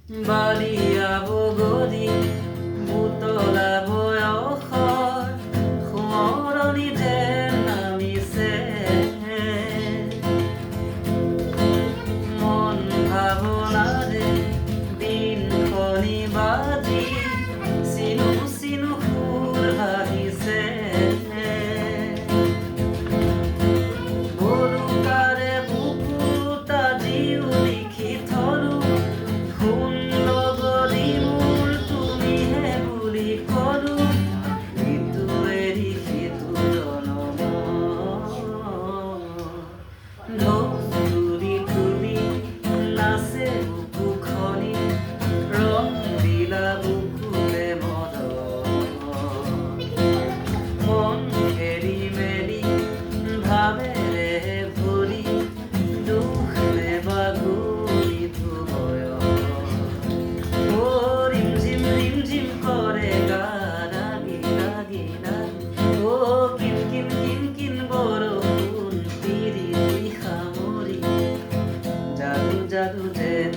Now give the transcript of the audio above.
বালিয়া বগৰী বুটলা বয়সৰ সোঁৱৰণি যেন নামিছে মন ভাৱনাৰে দিনখনি বাজি চিনু চিনু সুৰ ভাবিছে বলুকাৰে বুকুটা দিও লিখি থলো সুন্দৰী মোৰ তুমিহে বুলি কলো ইটো এৰি সিটো জনম তুলি তুলি নাচে বুকুখনি ৰং দিলা বুকুৰে মন খেলি মেলি ভাবেৰে ভৰি দুখ নেবাগুৰি রিমঝিম করে গা লাগি লাগি লাগি ও কিন কিন কিন কিন বরষুণ পিরিতি খামরি জাদু জাদু যেন